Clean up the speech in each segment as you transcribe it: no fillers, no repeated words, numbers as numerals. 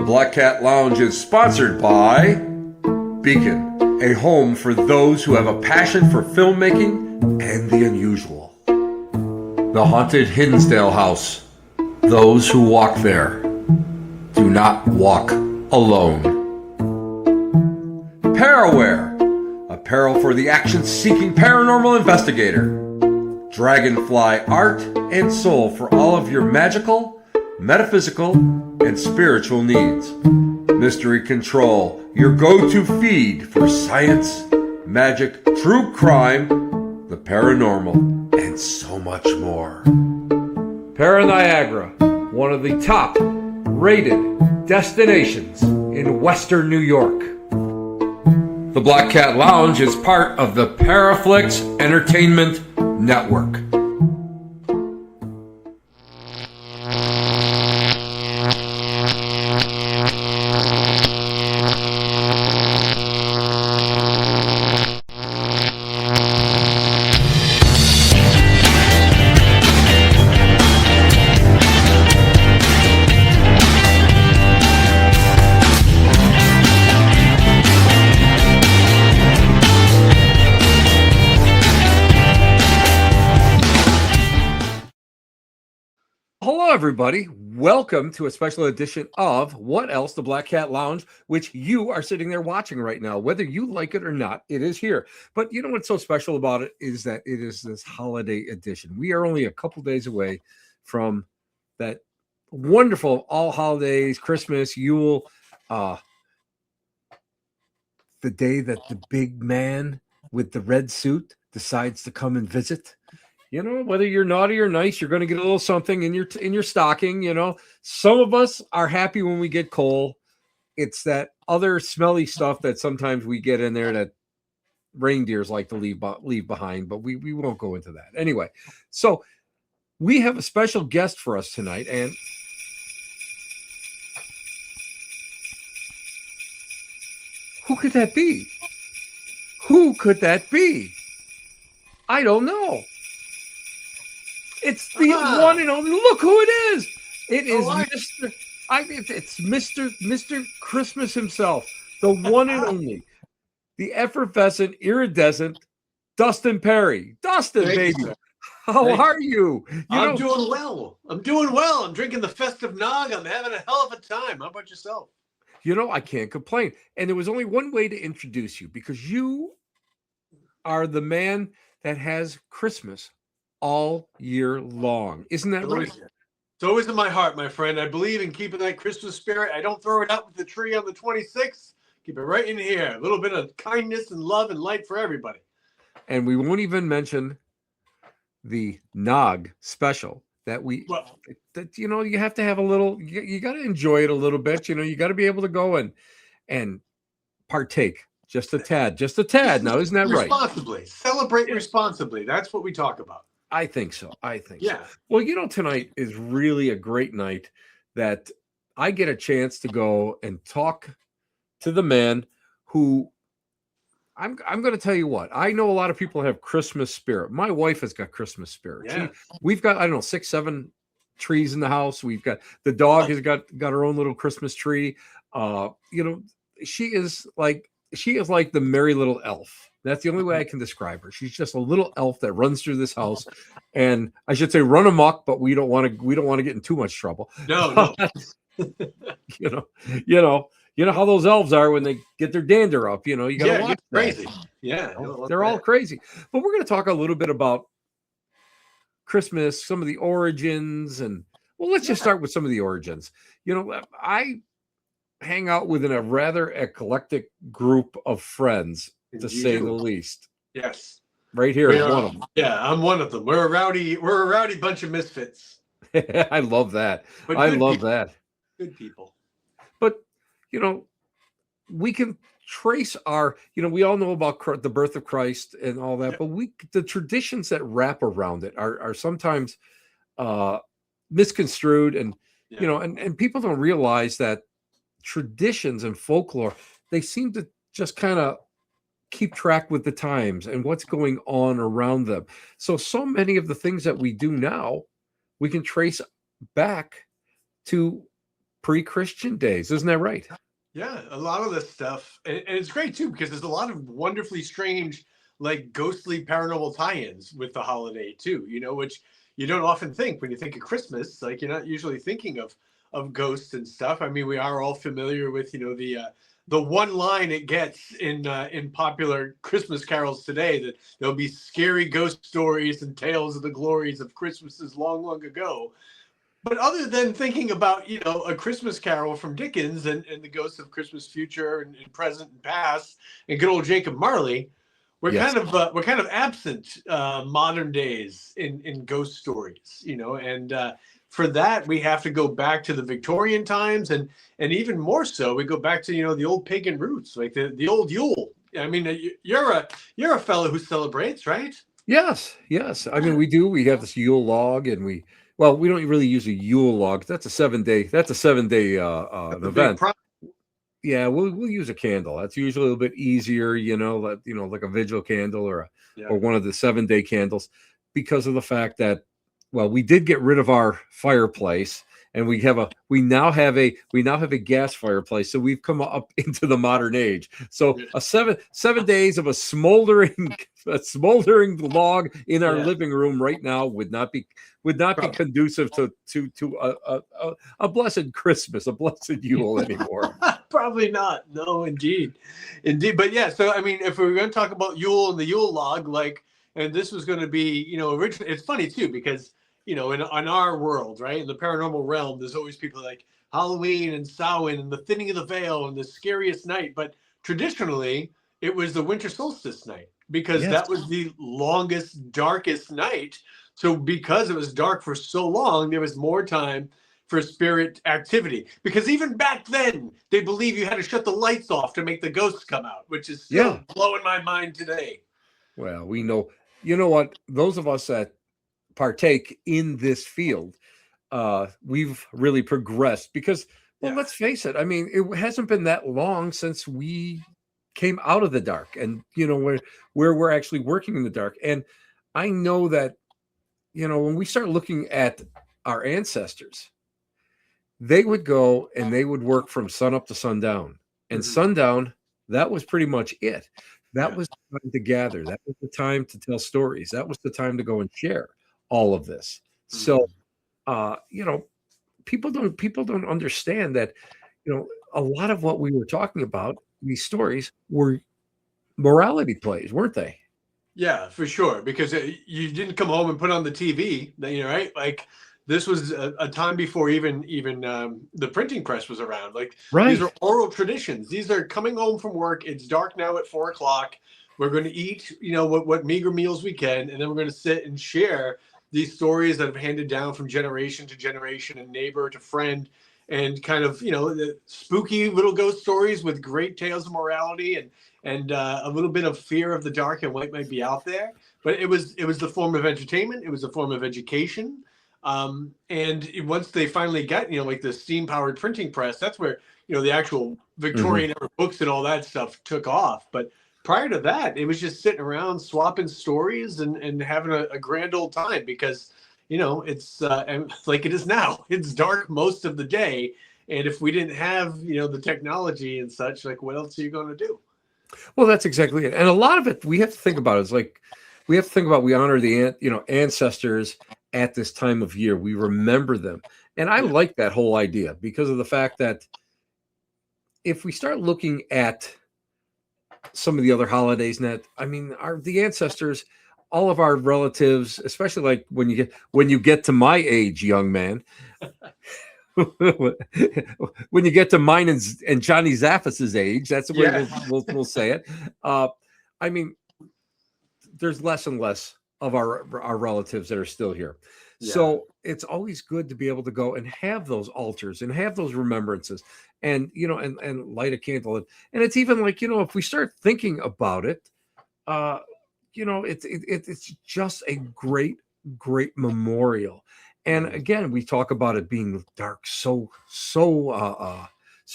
Black Cat Lounge is sponsored by Beacon, a home for those who have a passion for filmmaking and the unusual. The Haunted Hinsdale House. Those who walk there do not walk alone. Paraware, apparel for the action-seeking paranormal investigator. Dragonfly art and soul for all of your magical, metaphysical, and spiritual needs. Mystery Control, your go-to feed for science, magic, true crime, the paranormal, and so much more. Para-Niagara, one of the top rated destinations in Western New York. The Black Cat Lounge is part of the Paraflix Entertainment Network. Hello, everybody. Welcome to a special edition of What Else? The Black Cat Lounge, which you are sitting there watching right now. Whether you like it or not, it is here. But you know what's so special about it is that it is this holiday edition. We are only a couple days away from that wonderful all holidays, Christmas, Yule, the day that the big man with the red suit decides to come and visit. You know, whether you're naughty or nice, you're going to get a little something in your stocking. You know, some of us are happy when we get coal. It's that other smelly stuff that sometimes we get in there that reindeers like to leave behind, but we won't go into that. Anyway, so we have a special guest for us tonight, and who could that be? Who could that be? I don't know. It's the one and only. Look who it is! It is Mr. It's Mr. Christmas himself, the one and only, the effervescent, iridescent Dustin Pari. Dustin, baby, how are you? I'm doing well. I'm drinking the festive nog. I'm having a hell of a time. How about yourself? You know, I can't complain. And there was only one way to introduce you, because you are the man that has Christmas all year long. Isn't that right? It's always in my heart, my friend. I believe in keeping that Christmas spirit. I don't throw it out with the tree on the 26th. Keep it right in here. A little bit of kindness and love and light for everybody. And we won't even mention the Nog special that you have to have a little, you got to enjoy it a little bit. You know, you got to be able to go and partake. Just a tad. Now, isn't that right? Responsibly. Celebrate responsibly. That's what we talk about. I think so. Yeah. Well, you know, tonight is really a great night that I get a chance to go and talk to the man who I'm going to tell you what. I know a lot of people have Christmas spirit. My wife has got Christmas spirit. Yeah. We've got, I don't know, 6, 7 trees in the house. We've got, the dog has got her own little Christmas tree. You know, she is like the merry little elf. That's the only way I can describe her. She's just a little elf that runs through this house, and I should say run amok, but we don't want to get in too much trouble. No. you know how those elves are when they get their dander up. You know, you got to watch. Crazy. Yeah, they're all crazy. But we're going to talk a little bit about Christmas, some of the origins, and let's just start with some of the origins. You know, I hang out within a rather eclectic group of friends, to say the least. Yes. Right here is one of them. Yeah, I'm one of them. We're a rowdy bunch of misfits. I love that. That. Good people. But, you know, we can trace we all know about the birth of Christ and all that, but the traditions that wrap around it are sometimes misconstrued, and you know, and people don't realize that traditions and folklore, they seem to just kind of keep track with the times and what's going on around them. So many of the things that we do now, we can trace back to pre-Christian days. Isn't that right? Yeah, a lot of this stuff, and it's great too because there's a lot of wonderfully strange, like ghostly paranormal tie-ins with the holiday too. Which you don't often think when you think of Christmas. Like you're not usually thinking of ghosts and stuff. I mean, we are all familiar with the one line it gets in popular Christmas carols today that there'll be scary ghost stories and tales of the glories of Christmases long, long ago. But other than thinking about, A Christmas Carol from Dickens and the ghosts of Christmas future and present and past and good old Jacob Marley, we're Yes. kind of absent modern days in ghost stories, and for that we have to go back to the Victorian times and even more so we go back to the old pagan roots like the old Yule. I mean, you're a fellow who celebrates, right? Yes. Yes. I mean, we do. We have this Yule log, and we don't really use a Yule log. That's a 7-day. That's a 7-day That's a big event. problem. Yeah, we'll use a candle. That's usually a little bit easier, like a vigil candle or one of the 7-day candles, because of the fact that, we did get rid of our fireplace, and we now have a gas fireplace. So we've come up into the modern age. So a 7 days of a smoldering log in our living room right now would not be conducive to a blessed Christmas, a blessed Yule anymore. Probably not. No, indeed. But yeah, so I mean, if we were going to talk about Yule and the Yule log, and this was going to be, originally, it's funny too, because, in our world, right, in the paranormal realm, there's always people like Halloween and Samhain and the thinning of the veil and the scariest night. But traditionally, it was the winter solstice night because that was the longest, darkest night. So because it was dark for so long, there was more time for spirit activity, because even back then they believe you had to shut the lights off to make the ghosts come out, which is still blowing my mind today. Well, we know, what, those of us that partake in this field, we've really progressed because, let's face it. I mean, it hasn't been that long since we came out of the dark, and where we're actually working in the dark. And I know that, when we start looking at our ancestors, they would go and they would work from sun up to sundown, and sundown, that was pretty much it. That was the time to gather. That was the time to tell stories. That was the time to go and share all of this. So, people don't understand that, a lot of what we were talking about, these stories were morality plays, weren't they? Yeah, for sure. Because you didn't come home and put on the TV, right? Like, this was a time before even the printing press was around. Like, these are oral traditions. These are coming home from work. It's dark now at 4:00. We're going to eat, what meager meals we can, and then we're going to sit and share these stories that have handed down from generation to generation and neighbor to friend, and kind of, the spooky little ghost stories with great tales of morality and a little bit of fear of the dark and what might be out there. But it was the form of entertainment. It was a form of education. And once they finally got, like the steam powered printing press, that's where, the actual Victorian era books and all that stuff took off. But prior to that, it was just sitting around swapping stories and having a grand old time, because, it's and like it is now. It's dark most of the day. And if we didn't have, the technology and such, like, what else are you going to do? Well, that's exactly it. And a lot of it we have to think about is like, we have to think about, we honor the ancestors at this time of year. We remember them. And I like that whole idea because of the fact that if we start looking at some of the other holidays, the ancestors, all of our relatives, especially like when you get to my age, young man, when you get to mine and Johnny Zaffis's age, that's the way we'll say it. I mean, there's less and less of our relatives that are still here. Yeah. So it's always good to be able to go and have those altars and have those remembrances and, and light a candle. And it's even like, if we start thinking about it, it's just a great, great memorial. And again, we talk about it being dark so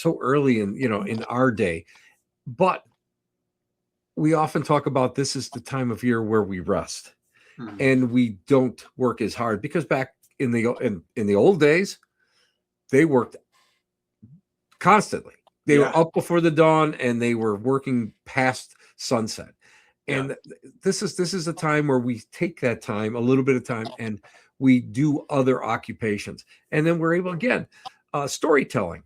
early in our day, but we often talk about this is the time of year where we rest and we don't work as hard, because back in the old days, they worked constantly. They Yeah. were up before the dawn and they were working past sunset. And this is a time where we take that time, a little bit of time, and we do other occupations. And then we're able, again, storytelling.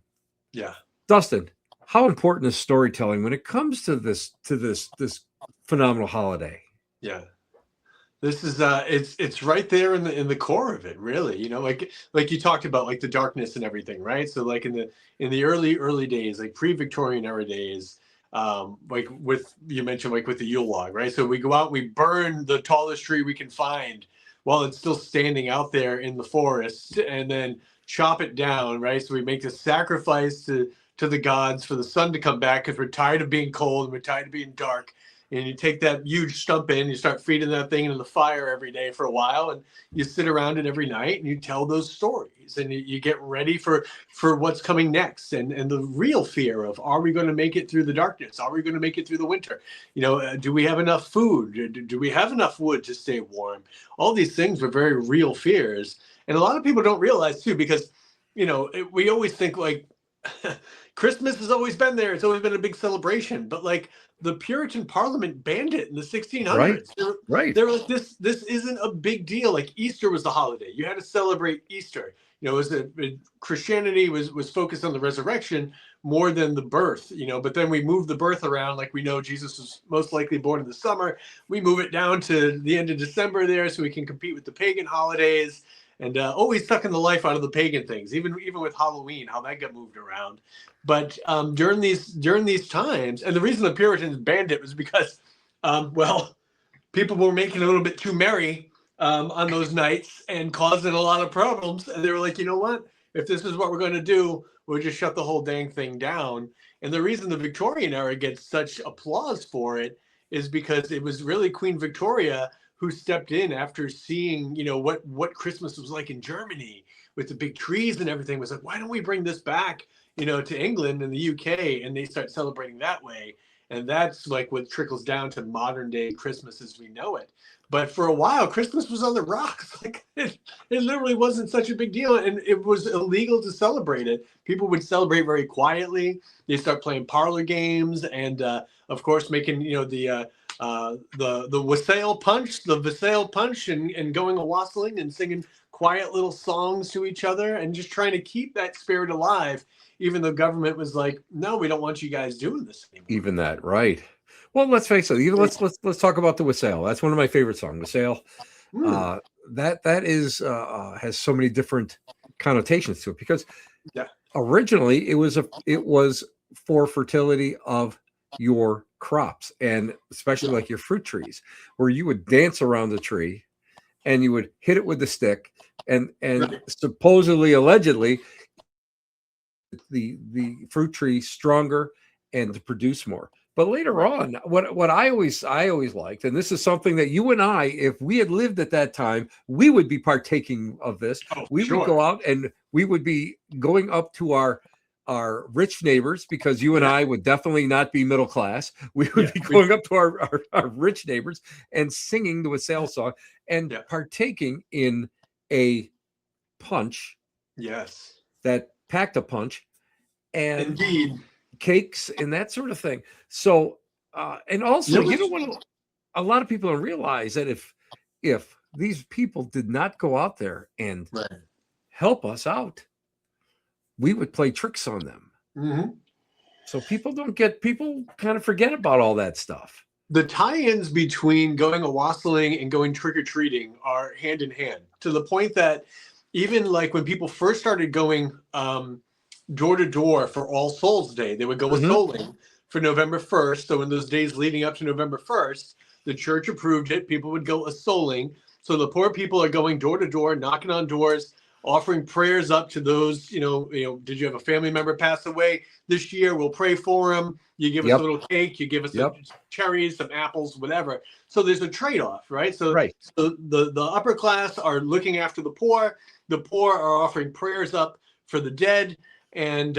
Yeah. Dustin, how important is storytelling when it comes to this phenomenal holiday? Yeah. This is it's right there in the core of it, really. You know, like you talked about, like the darkness and everything, right? So like in the early days, like pre-Victorian era days, like with, you mentioned, like with the Yule log, right? So we go out, we burn the tallest tree we can find while it's still standing out there in the forest, and then chop it down, right? So we make a sacrifice to the gods for the sun to come back, because we're tired of being cold and we're tired of being dark. And you take that huge stump in, you start feeding that thing into the fire every day for a while, and you sit around it every night and you tell those stories, and you get ready for what's coming next, and the real fear of, are we going to make it through the darkness? Are we going to make it through the winter? You know, do we have enough food? Do we have enough wood to stay warm? All these things were very real fears, and a lot of people don't realize too, because, you know, we always think like Christmas has always been there. It's always been a big celebration, but like the Puritan Parliament banned it in the 1600s. Right. They were like, this isn't a big deal. Like Easter was the holiday. You had to celebrate Easter. You know, Christianity was focused on the resurrection more than the birth, you know, but then we moved the birth around. Like we know Jesus was most likely born in the summer. We move it down to the end of December there so we can compete with the pagan holidays, and always sucking the life out of the pagan things, even with Halloween, how that got moved around. But during these times, and the reason the Puritans banned it was because, well, people were making a little bit too merry on those nights and causing a lot of problems. And they were like, you know what? If this is what we're going to do, we'll just shut the whole dang thing down. And the reason the Victorian era gets such applause for it is because it was really Queen Victoria who stepped in after seeing, you know, what Christmas was like in Germany with the big trees and everything. Was like, why don't we bring this back, you know, to England and the UK, and they start celebrating that way. And that's like what trickles down to modern day Christmas as we know it. But for a while, Christmas was on the rocks. Like it literally wasn't such a big deal, and it was illegal to celebrate it. People would celebrate very quietly. They start playing parlor games, and of course, making, you know, the wassail punch, and going a wassailing and singing quiet little songs to each other, and just trying to keep that spirit alive, even though government was like, no, we don't want you guys doing this anymore. Even that, right? Well, let's face it. Even let's talk about the wassail. That's one of my favorite songs, wassail. That is has so many different connotations to it, because originally it was for fertility of your crops, and especially like your fruit trees, where you would dance around the tree and you would hit it with the stick, and supposedly, allegedly, the fruit tree stronger and to produce more. But later on, what I always liked, and this is something that you and I, if we had lived at that time, we would be partaking of this. We would go out and we would be going up to our rich neighbors, because you and I would definitely not be middle class. We would be going up to our rich neighbors and singing the wassail song and partaking in a punch. Yes. That packed a punch, and indeed cakes and that sort of thing. So, and also, you know what? A lot of people don't realize that if these people did not go out there and help us out, we would play tricks on them. Mm-hmm. So people kind of forget about all that stuff. The tie-ins between going a wassailing and going trick-or-treating are hand in hand, to the point that even like when people first started going door to door for All Souls Day, they would go a souling for November 1st. So in those days leading up to November 1st, the church approved it. People would go a souling. So the poor people are going door to door, knocking on doors, offering prayers up to those, you know, did you have a family member pass away this year? We'll pray for them. You give us a little cake, you give us some cherries, some apples, whatever. So there's a trade-off, right? So, so the upper class are looking after the poor. The poor are offering prayers up for the dead. And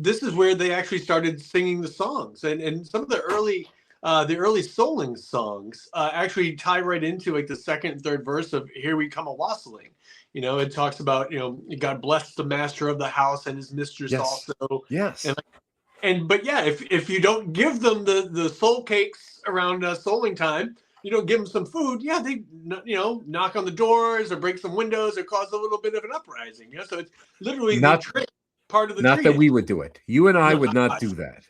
this is where they actually started singing the songs. And some of the early the early souling songs actually tie right into like the second and third verse of "Here We Come a Wassailing." It talks about God bless the master of the house and his mistress also. Yes. But yeah, if you don't give them the soul cakes around souling time, you don't give them some food. Yeah, they knock on the doors or break some windows or cause a little bit of an uprising. So it's literally the trick part of the not tree. That we would do it. You and I would not do that.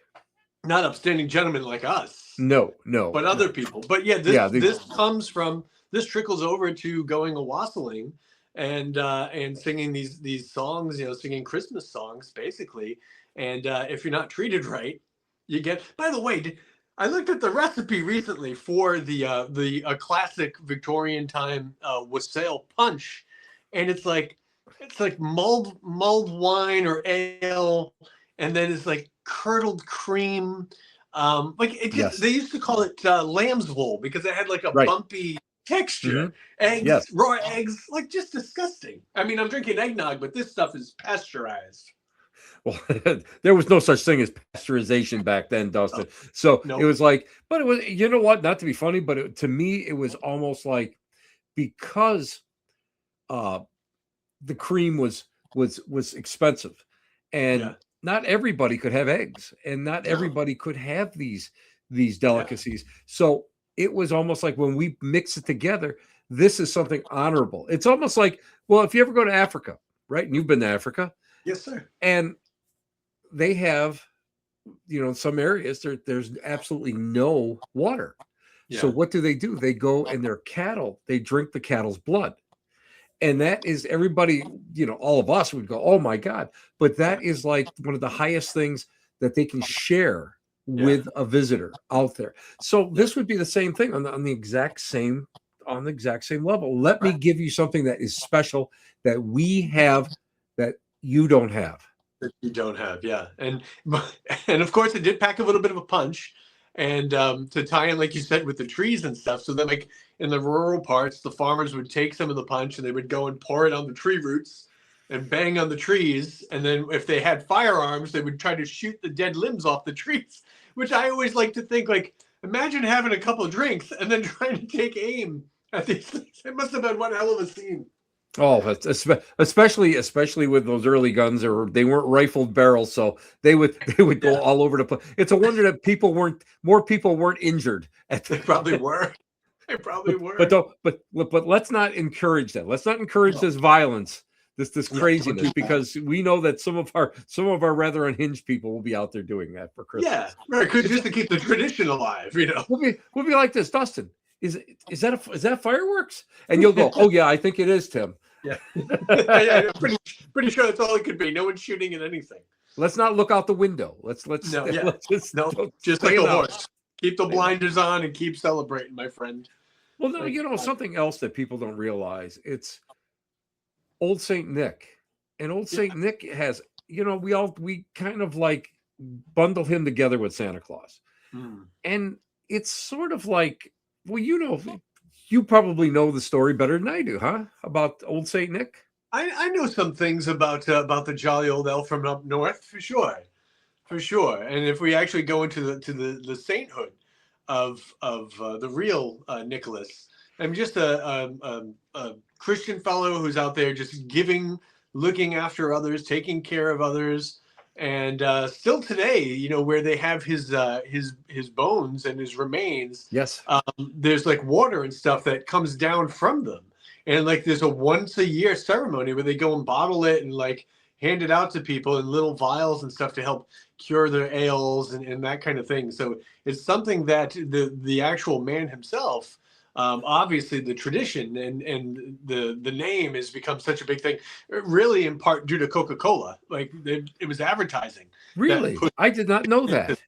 Not upstanding gentlemen like us. No. But other people. But yeah, this trickles over to going a wassailing and singing these songs, singing Christmas songs basically. And if you're not treated right, you get. By the way, I looked at the recipe recently for the classic Victorian time wassail punch, and it's like mulled wine or ale, and then it's like curdled cream. They used to call it lamb's wool because it had like a bumpy texture. Eggs, raw eggs, like just disgusting. I mean, I'm drinking eggnog, but this stuff is pasteurized. Well, there was no such thing as pasteurization back then, Dustin. So It was like, but it was, you know what? Not to be funny, but to me, it was almost like because the cream was expensive, and not everybody could have eggs, and not everybody could have these delicacies. So it was almost like when we mix it together, this is something honorable. It's almost like, well, if you ever go to Africa, right? And you've been to Africa. Yes, sir. And they have, in some areas there's absolutely no water. So what do? They go and their cattle, they drink the cattle's blood. And that is everybody, all of us would go, oh my God. But that is like one of the highest things that they can share with a visitor out there. So this would be the same thing on the exact same level. Let me give you something that is special that we have that you don't have. And of course it did pack a little bit of a punch, and to tie in, like you said, with the trees and stuff. So then, like in the rural parts, the farmers would take some of the punch and they would go and pour it on the tree roots and bang on the trees. And then if they had firearms, they would try to shoot the dead limbs off the trees, which I always like to think, like, imagine having a couple of drinks and then trying to take aim at these things. It must have been one hell of a scene. Oh, especially with those early guns, or they weren't rifled barrels, so they would go all over the place. It's a wonder that more people weren't injured. They probably were. They probably were. But let's not encourage that. Let's not encourage this violence, this craziness, because we know that some of our rather unhinged people will be out there doing that for Christmas. Yeah, right. Just to keep the tradition alive, We'll be like this, Dustin. Is that fireworks? And you'll go, oh yeah, I think it is, Tim. Yeah, I'm pretty sure that's all it could be. No one's shooting at anything. Let's not look out the window. Let's just like a horse. Keep the blinders on and keep celebrating, my friend. Well, no, something else that people don't realize, it's Old Saint Nick, and Old Saint Nick has, we kind of like bundle him together with Santa Claus, and it's sort of like, well, you probably know the story better than I do, huh? About Old Saint Nick? I know some things about the jolly old elf from up north, for sure. And if we actually go into the sainthood of the real Nicholas, I'm just a Christian fellow who's out there just giving, looking after others, taking care of others. And still today, where they have his bones and his remains, there's like water and stuff that comes down from them, and like there's a once a year ceremony where they go and bottle it and like hand it out to people in little vials and stuff to help cure their ails and that kind of thing. So it's something that the actual man himself, obviously the tradition and the name has become such a big thing, really in part due to Coca-Cola. Like it was advertising. Really? I did not know that.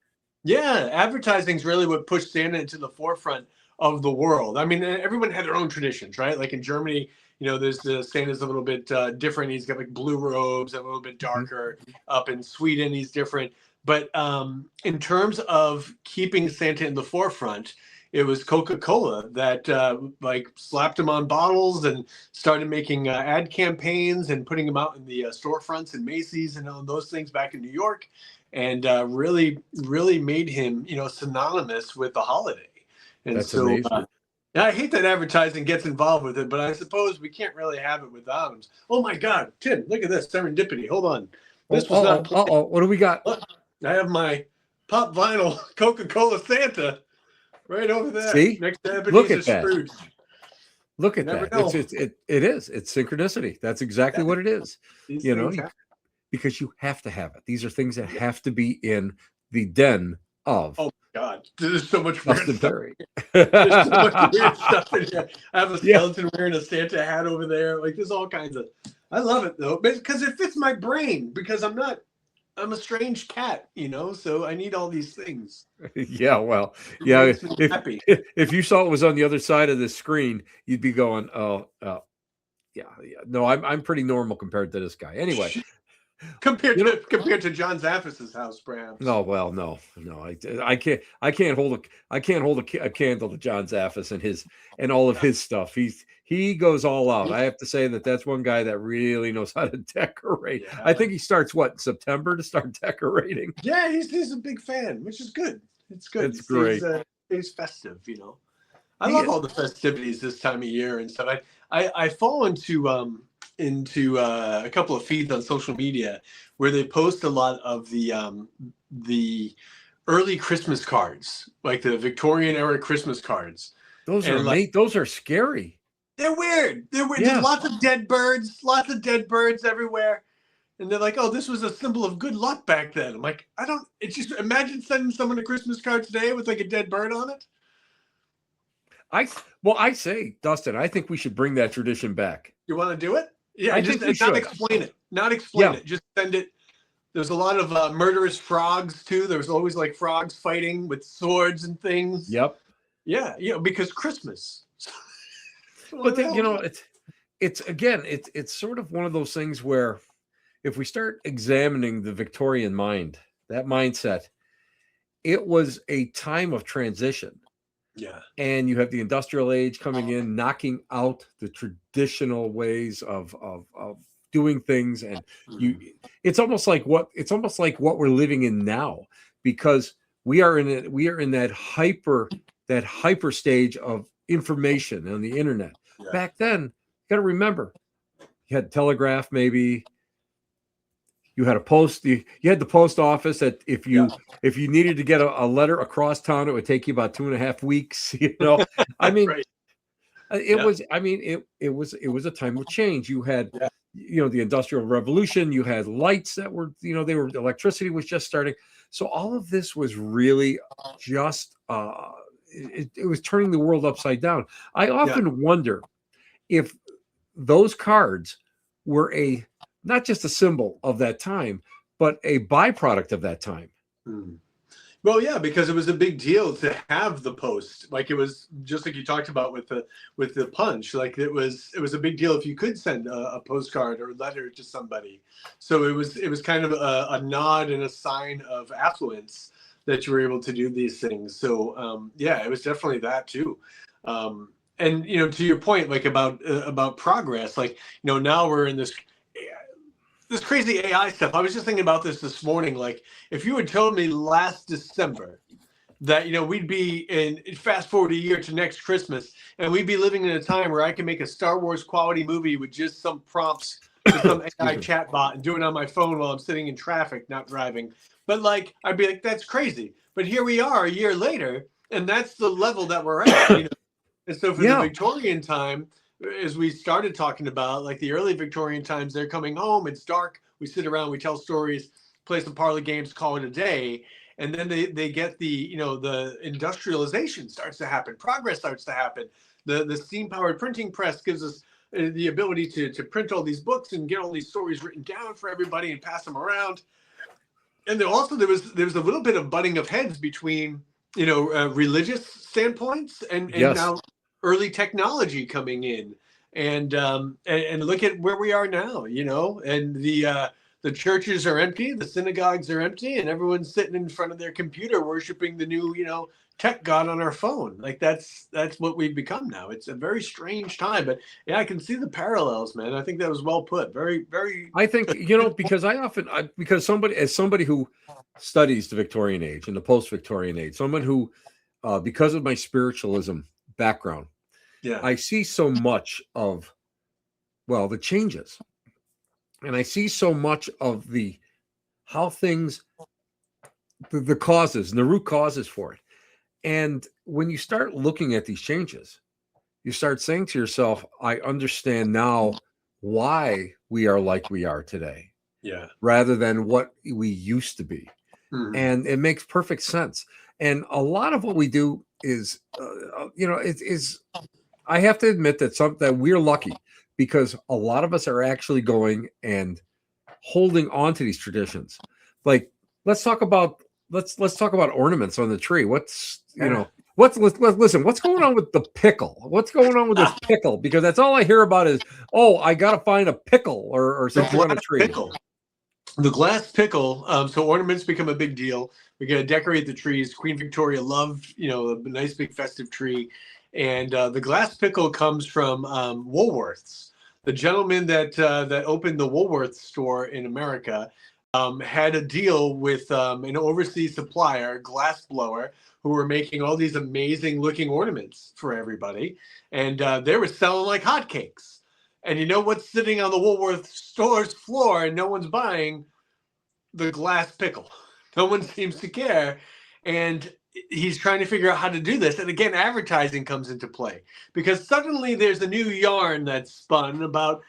Yeah, advertising's really what pushed Santa into the forefront of the world. I mean, everyone had their own traditions, right? Like in Germany, there's the Santa's a little bit different. He's got like blue robes, a little bit darker. Up in Sweden, he's different. But in terms of keeping Santa in the forefront, it was Coca-Cola that like slapped them on bottles and started making ad campaigns and putting them out in the storefronts and Macy's and all those things back in New York, and really made him, you know, synonymous with the holiday. And That's so amazing. I hate that advertising gets involved with it, but I suppose we can't really have it without them. Oh my God, Tim, look at this serendipity. Hold on. This was not planned. What do we got? Look, I have my pop vinyl Coca-Cola Santa right over there. See? Next to Look Ebenezer at that. Scrooge. Look at Never that. know. It is. It's synchronicity. That's exactly what it is. These You know, things happen. because you have to have it. These are things that have to be in the den of Oh my God, there's so much weird Dustin stuff. Pari. There's so much weird stuff in here. I have a Yeah. skeleton wearing a Santa hat over there. Like, there's all kinds of. I love it though, because it fits my brain. Because I'm a strange cat, you know. So I need all these things. Yeah, well, It yeah. makes me happy. If you saw it was on the other side of the screen, you'd be going, "Oh, yeah. No, I'm pretty normal compared to this guy." Anyway, compared to John Zaffis's house, perhaps. no, well, no. I can't hold a candle to John Zaffis and all of his stuff. He goes all out. I have to say that's one guy that really knows how to decorate. Yeah. I think he starts in September to start decorating. Yeah, he's a big fan, which is good. It's good. It's great. He's festive, you know. I love all the festivities this time of year and stuff. I fall into a couple of feeds on social media where they post a lot of the early Christmas cards, like the Victorian era Christmas cards. Those are scary. They're weird. Yeah. There's lots of dead birds everywhere. And they're like, oh, this was a symbol of good luck back then. I'm like, it's just, imagine sending someone a Christmas card today with like a dead bird on it. I say, Dustin, I think we should bring that tradition back. You want to do it? Yeah, I think we should. Not explain it. Not explain it. Just send it. There's a lot of murderous frogs too. There's always like frogs fighting with swords and things. Yep. Yeah, because Christmas. But then, you know, it's sort of one of those things where if we start examining the Victorian mind, that mindset, it was a time of transition. Yeah. And you have the industrial age coming in, knocking out the traditional ways of doing things. And it's almost like what we're living in now, because we are in that hyper stage of information on the internet. Yeah. Back then, you got to remember, you had telegraph, maybe. You had you had the post office that if you needed to get a letter across town, it would take you about 2.5 weeks. You know, I mean, right. It was a time of change. You had, the Industrial Revolution. You had lights that were, electricity was just starting. So all of this was really just, it was turning the world upside down. I often wonder if those cards were not just a symbol of that time, but a byproduct of that time. Well, yeah, because it was a big deal to have the post. Like, it was just like you talked about with the punch. Like, it was a big deal if you could send a postcard or a letter to somebody. So it was kind of a nod and a sign of affluence that you were able to do these things. So it was definitely that too. And to your point, like about progress, like now we're in this crazy AI stuff. I was just thinking about this morning. Like, if you had told me last December that, we'd be in fast forward a year to next Christmas and we'd be living in a time where I can make a Star Wars quality movie with just some prompts to some AI chatbot and do it on my phone while I'm sitting in traffic, not driving. But like, I'd be like, that's crazy. But here we are a year later, and that's the level that we're at. And so for the Victorian time, as we started talking about, like the early Victorian times, they're coming home, it's dark, we sit around, we tell stories, play some parlor games, call it a day. And then they get the industrialization starts to happen, progress starts to happen. The steam powered printing press gives us the ability to print all these books and get all these stories written down for everybody and pass them around. And there was a little bit of butting of heads between religious standpoints and now early technology coming in, and look at where we are now, and the the churches are empty, the synagogues are empty, and everyone's sitting in front of their computer worshiping the new, tech god on our phone. Like that's what we've become now. It's a very strange time, but yeah, I can see the parallels, man. I think that was well put. Very, very. I think, because because somebody who studies the Victorian age and the post-Victorian age, someone who, because of my spiritualism background, Yeah, I see so much of, the changes, and I see so much of how things, the causes and the root causes for it. And when you start looking at these changes, you start saying to yourself, I understand now why we are like we are today. Yeah. Rather than what we used to be. Mm-hmm. And it makes perfect sense. And a lot of what we do is, I have to admit that we're lucky, because a lot of us are actually going and holding on to these traditions. Like, let's talk about ornaments on the tree. Listen, what's going on with the pickle? What's going on with this pickle? Because that's all I hear about is, I got to find a pickle or something on a tree. Pickle. The glass pickle. So ornaments become a big deal. We got to decorate the trees. Queen Victoria loved, a nice big festive tree. And the glass pickle comes from Woolworths. The gentleman that opened the Woolworths store in America had a deal with an overseas supplier, glass blower, who were making all these amazing looking ornaments for everybody. And they were selling like hotcakes. And you know what's sitting on the Woolworths store's floor and no one's buying? The glass pickle. No one seems to care. And he's trying to figure out how to do this. And again, advertising comes into play, because suddenly there's a new yarn that's spun about,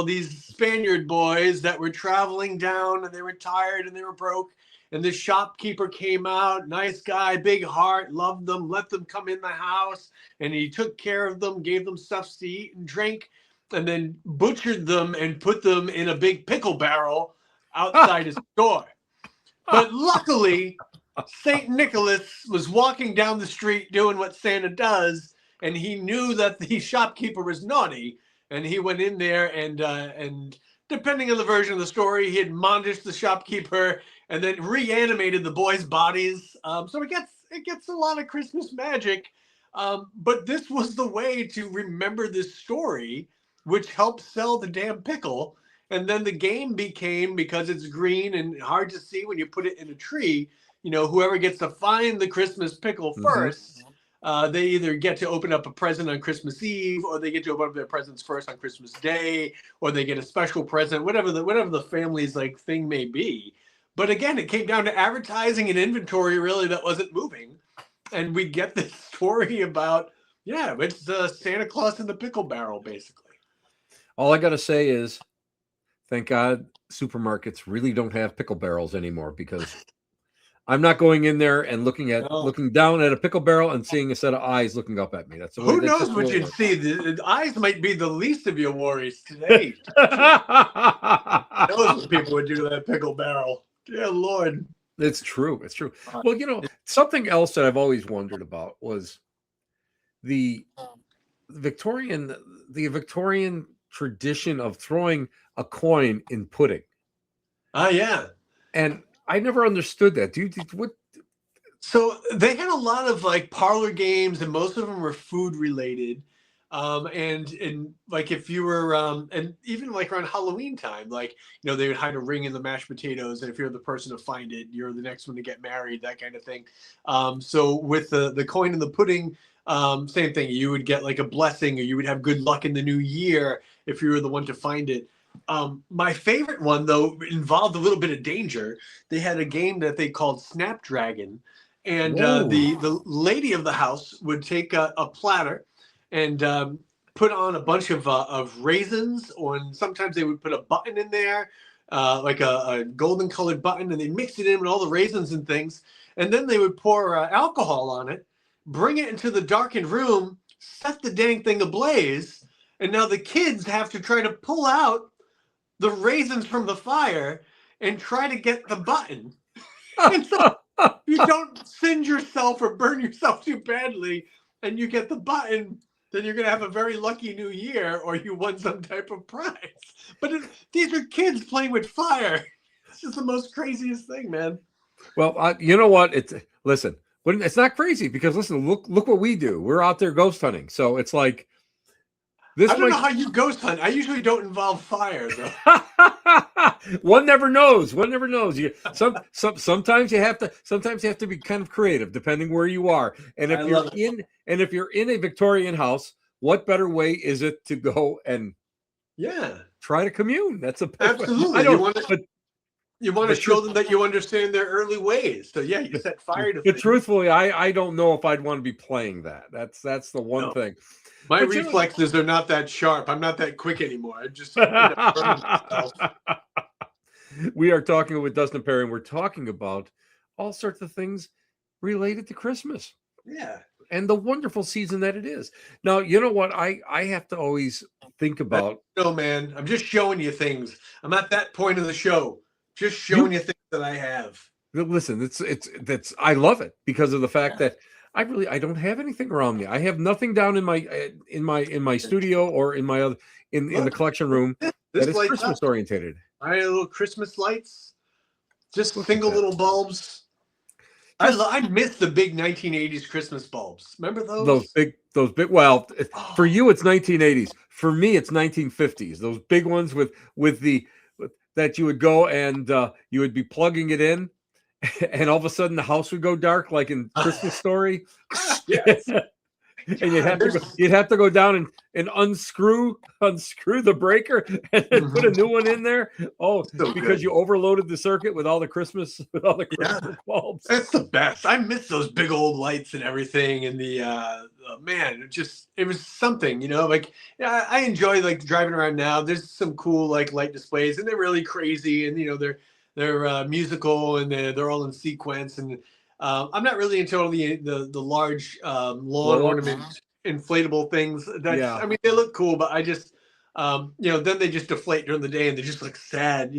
these Spaniard boys that were traveling down and they were tired and they were broke. And the shopkeeper came out, nice guy, big heart, loved them, let them come in the house. And he took care of them, gave them stuff to eat and drink, and then butchered them and put them in a big pickle barrel outside his door. But luckily, St. Nicholas was walking down the street doing what Santa does, and he knew that the shopkeeper was naughty, and he went in there and depending on the version of the story, he admonished the shopkeeper and then reanimated the boys' bodies. So it gets a lot of Christmas magic. But this was the way to remember this story, which helped sell the damn pickle. And then the game became, because it's green and hard to see when you put it in a tree, whoever gets to find the Christmas pickle first, they either get to open up a present on Christmas Eve, or they get to open up their presents first on Christmas Day, or they get a special present, whatever the family's thing may be. But again, it came down to advertising and inventory really that wasn't moving. And we get this story about, it's Santa Claus in the pickle barrel, basically. All I got to say is, thank God supermarkets really don't have pickle barrels anymore, because I'm not going in there and looking down at a pickle barrel and seeing a set of eyes looking up at me. That's the way. Who knows what you'd see? The eyes might be the least of your worries today. Knows what people would do to that pickle barrel. Dear Lord. It's true. It's true. Well, something else that I've always wondered about was the Victorian tradition of throwing a coin in pudding. Yeah. And I never understood that. What? So they had a lot of parlor games, and most of them were food related. And if you were and even around Halloween time, they would hide a ring in the mashed potatoes, and if you're the person to find it, you're the next one to get married, that kind of thing. So with the coin in the pudding, same thing. You would get a blessing, or you would have good luck in the new year if you were the one to find it. My favorite one, though, involved a little bit of danger. They had a game that they called Snapdragon, and the lady of the house would take a platter and put on a bunch of raisins, and sometimes they would put a button in there, like a golden colored button, and they mix it in with all the raisins and things. And then they would pour alcohol on it, bring it into the darkened room, set the dang thing ablaze, and now the kids have to try to pull out the raisins from the fire and try to get the button. And so you don't singe yourself or burn yourself too badly, and you get the button, then you're going to have a very lucky new year, or you won some type of prize. But these are kids playing with fire. It's just the most craziest thing, man. Well, you know what? Listen, it's not crazy because listen, look what we do. We're out there ghost hunting, so it's like this. I don't know how you ghost hunt. I usually don't involve fire though. One never knows. One never knows. Sometimes you have to be kind of creative depending where you are. And if you're in a Victorian house, what better way is it to go and try to commune? That's absolutely. You want to show them that you understand their early ways. So yeah, you set fire to things. Truthfully, I don't know if I'd want to be playing that. That's the one thing. My reflexes are not that sharp. I'm not that quick anymore. I just We are talking with Dustin Pari, and we're talking about all sorts of things related to Christmas. Yeah. And the wonderful season that it is. Now, you know what? I have to always think about. No, man. I'm just showing you things. I'm at that point of the show. Just showing you things that I have. Listen, I love it because of the fact that I don't have anything around me. I have nothing down in my studio or in my other in the collection room that is Christmas orientated. I had little Christmas lights, just single little bulbs. I miss the big 1980s Christmas bulbs. Remember those? Those big. Well, for you it's 1980s. For me it's 1950s. Those big ones with that you would go and you would be plugging it in, and all of a sudden the house would go dark, like in Christmas Story. Yes. And you'd have to go down and unscrew the breaker and then put a new one in there. Oh, so because you overloaded the circuit with all the Christmas bulbs. That's the best. I miss those big old lights and everything. And the man, it was something, like I enjoy like driving around now. There's some cool like light displays, and they're really crazy, and they're musical, and they're all in sequence. And I'm not really into all the large lawn ornament inflatable things. I mean, they look cool, but I just then they just deflate during the day and they just look sad,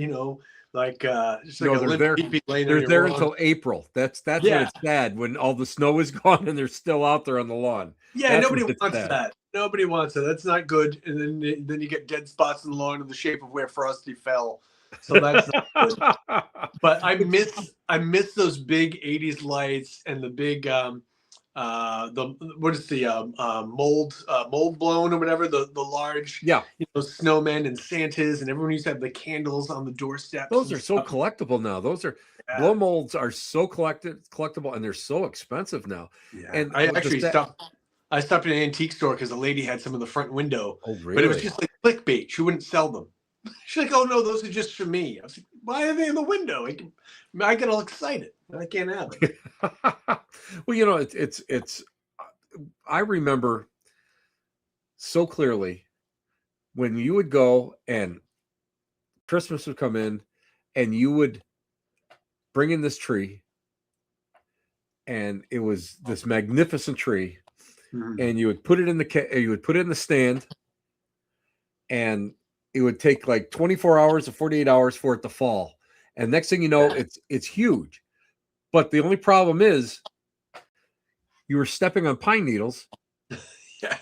like just like they're there until April. That's when it's sad, when all the snow is gone and they're still out there on the lawn. Yeah, nobody wants that. Nobody wants it. That's not good. And then you get dead spots in the lawn in the shape of where Frosty fell. So that's not good. But I miss those big 80s lights and the big mold blown or whatever, the large snowmen and Santas, and everyone used to have the candles on the doorsteps. Those are so collectible now. Blow molds are so collectible, and they're so expensive now. Yeah. And I stopped at an antique store because a lady had some in the front window. Oh, really? But it was just like clickbait. She wouldn't sell them. She's like, "Oh no, those are just for me." I was like, "Why are they in the window?" I get all excited. I can't have it. Well, it's. I remember so clearly when you would go and Christmas would come in, and you would bring in this tree, and it was this magnificent tree, and you would put it in the stand, and it would take like 24 hours to 48 hours for it to fall. And next thing you know, it's huge. But the only problem is you were stepping on pine needles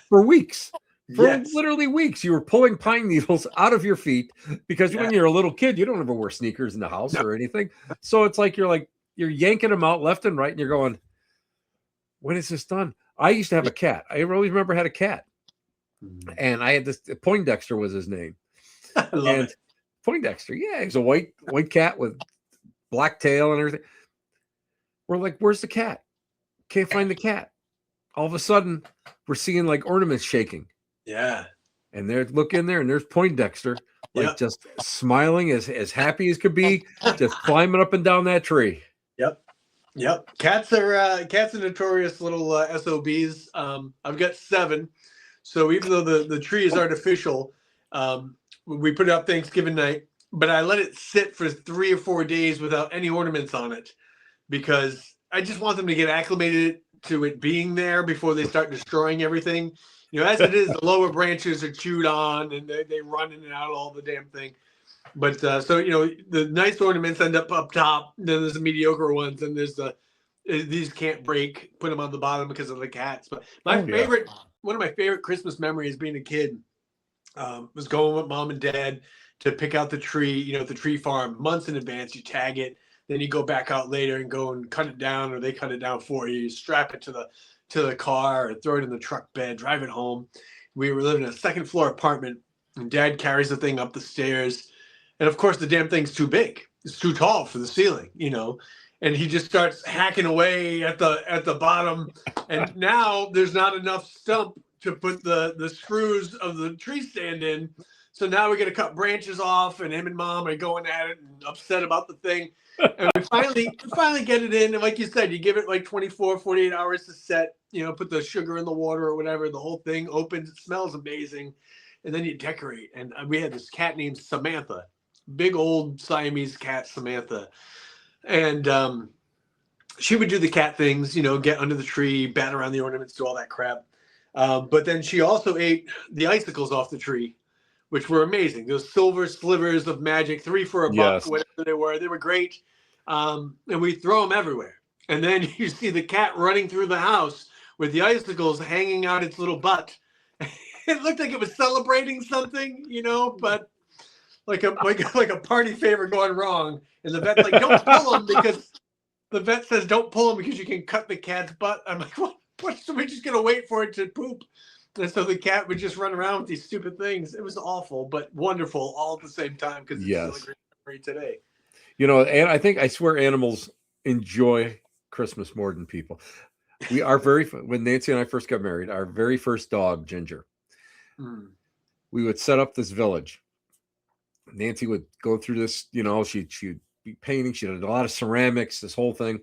for weeks. Literally weeks. You were pulling pine needles out of your feet because when you're a little kid, you don't ever wear sneakers in the house or anything. So it's like you're yanking them out left and right, and you're going, when is this done? I used to have a cat. I always remember I had a cat. And I had this Poindexter was his name. I love it. Poindexter, he's a white cat with black tail and everything. We're like, where's the cat? Can't find the cat. All of a sudden, we're seeing like ornaments shaking. Yeah. And look in there, and there's Poindexter, just smiling as happy as could be, just climbing up and down that tree. Yep. Cats are notorious little SOBs. I've got 7. So even though the tree is artificial, we put it up Thanksgiving night, but I let it sit for 3 or 4 days without any ornaments on it because I just want them to get acclimated to it being there before they start destroying everything. As it is, the lower branches are chewed on and they run in and out all the damn thing. But so the nice ornaments end up top. Then there's the mediocre ones, and there's these can't break. Put them on the bottom because of the cats. But one of my favorite Christmas memories being a kid was going with mom and dad to pick out the tree, you know, at the tree farm months in advance. You tag it, then you go back out later and go and cut it down, or they cut it down for you. You strap it to the car, or throw it in the truck bed, drive it home. We were living in a second floor apartment, and Dad carries the thing up the stairs, and of course the damn thing's too big. It's too tall for the ceiling, you know. And he just starts hacking away at the bottom, and now there's not enough stump to put the screws of the tree stand in. So now we got to cut branches off, and him and Mom are going at it and upset about the thing. And we finally get it in. And like you said, you give it like 24, 48 hours to set, you know, put the sugar in the water or whatever. The whole thing opens. It smells amazing. And then you decorate. And we had this cat named Samantha, big old Siamese cat, Samantha. And she would do the cat things, you know, get under the tree, bat around the ornaments, do all that crap. But then she also ate the icicles off the tree, which were amazing. Those silver slivers of magic, 3 for $1, whatever they were. They were great. And we throw them everywhere. And then you see the cat running through the house with the icicles hanging out its little butt. It looked like it was celebrating something, you know, but like a party favor going wrong. And the vet's like, don't pull them, because the vet says don't pull them because you can cut the cat's butt. I'm like, what? So we're just going to wait for it to poop. And so the cat would just run around with these stupid things. It was awful, but wonderful all at the same time, because it's still a great memory today. You know, and I swear animals enjoy Christmas more than people. When Nancy and I first got married, our very first dog, Ginger, we would set up this village. Nancy would go through this, you know, she'd be painting. She did a lot of ceramics, this whole thing.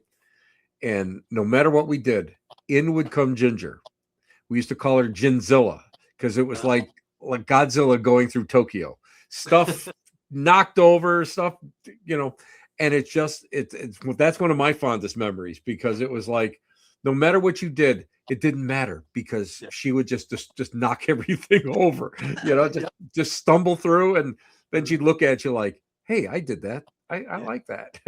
And no matter what we did, in would come Ginger. We used to call her Ginzilla, because it was like Godzilla going through Tokyo. Stuff knocked over, stuff, you know, and it's that's one of my fondest memories, because it was like, no matter what you did, it didn't matter, because she would just knock everything over, you know, just stumble through, and then she'd look at you like, hey, I did that. I like that.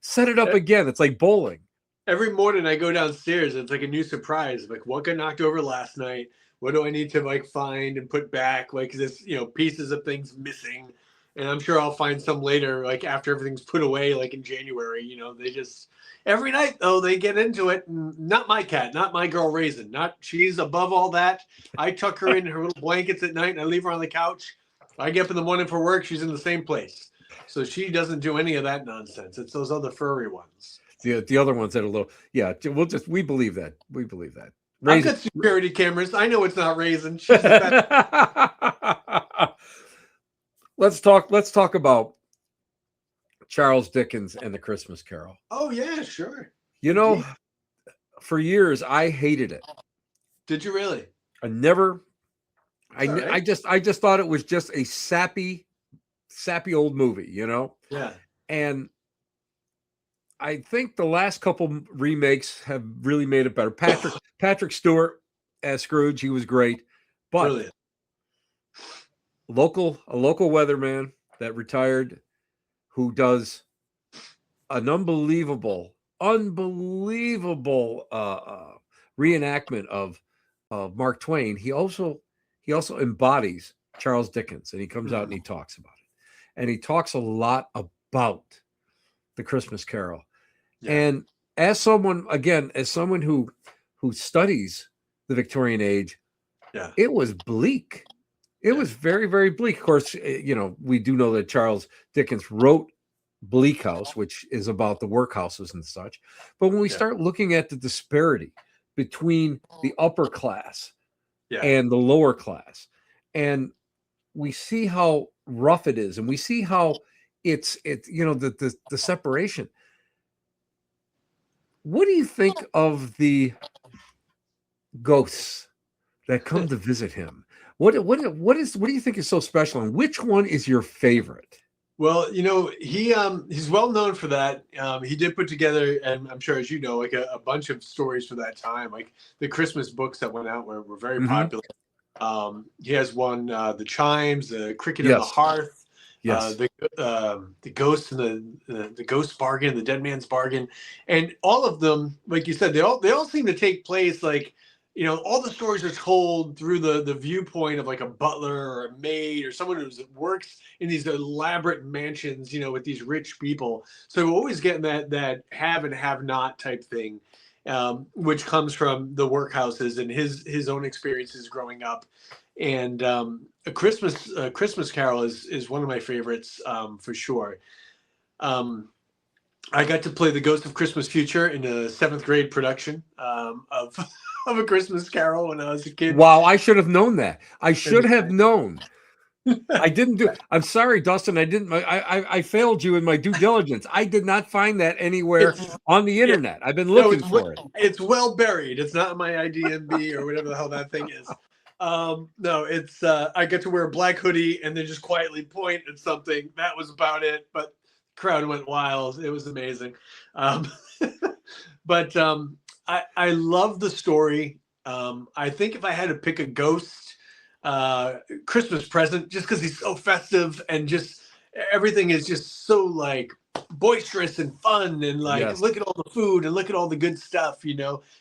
Set it up again. It's like bowling. Every morning I go downstairs, it's like a new surprise. Like, what got knocked over last night? What do I need to like find and put back? Like, this, you know, pieces of things missing. And I'm sure I'll find some later, like after everything's put away, like in January. You know, they just every night though they get into it. And not my cat, not my girl Raisin. She's above all that. I tuck her in her little blankets at night and I leave her on the couch. I get up in the morning for work. She's in the same place, so she doesn't do any of that nonsense. It's those other furry ones. The other ones that are a little, we believe that. We believe that. I've got security cameras. I know it's not Raisin. She's the best. Let's talk about Charles Dickens and the Christmas Carol. Oh yeah, sure. You know, for years I hated it. Did you really? I just thought it was just a sappy old movie, you know? Yeah. And I think the last couple remakes have really made it better. Patrick Stewart as Scrooge, he was great. But Brilliant. a local weatherman that retired, who does an unbelievable reenactment of Mark Twain. He also embodies Charles Dickens, and he comes out and he talks about it. And he talks a lot about the Christmas Carol. Yeah. And as someone who studies the Victorian age, it was bleak. It was very, very bleak. Of course, you know, we do know that Charles Dickens wrote Bleak House, which is about the workhouses and such. But when we start looking at the disparity between the upper class and the lower class, and we see how rough it is, and we see how it's you know, the separation. What do you think of the ghosts that come to visit him? What do you think is so special, and which one is your favorite? Well, you know, he's well known for that. He did put together, and I'm sure, as you know, like a bunch of stories for that time. Like the Christmas books that went out were very popular. He has one, The Chimes, The Cricket on the Hearth, the Ghost and the Ghost Bargain, The Dead Man's Bargain, and all of them, like you said, they all seem to take place like all the stories are told through the viewpoint of like a butler or a maid or someone who works in these elaborate mansions, with these rich people. So we're always getting that have and have not type thing, which comes from the workhouses and his own experiences growing up. And a Christmas Carol is one of my favorites, for sure. I got to play the Ghost of Christmas Future in a 7th grade production of of A Christmas Carol when I was a kid. Wow, I should have known that. I should have known. I didn't do. I'm sorry, Dustin. I didn't. I failed you in my due diligence. I did not find that anywhere on the internet. I've been looking for it. It's well buried. It's not my IDMB or whatever the hell that thing is. No, it's I get to wear a black hoodie and then just quietly point at something. That was about it. But crowd went wild. It was amazing. But I love the story. I think if I had to pick a ghost Christmas present, just because he's so festive and just everything is just so like boisterous and fun and like look at all the food and look at all the good stuff,